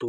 2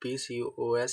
PCOS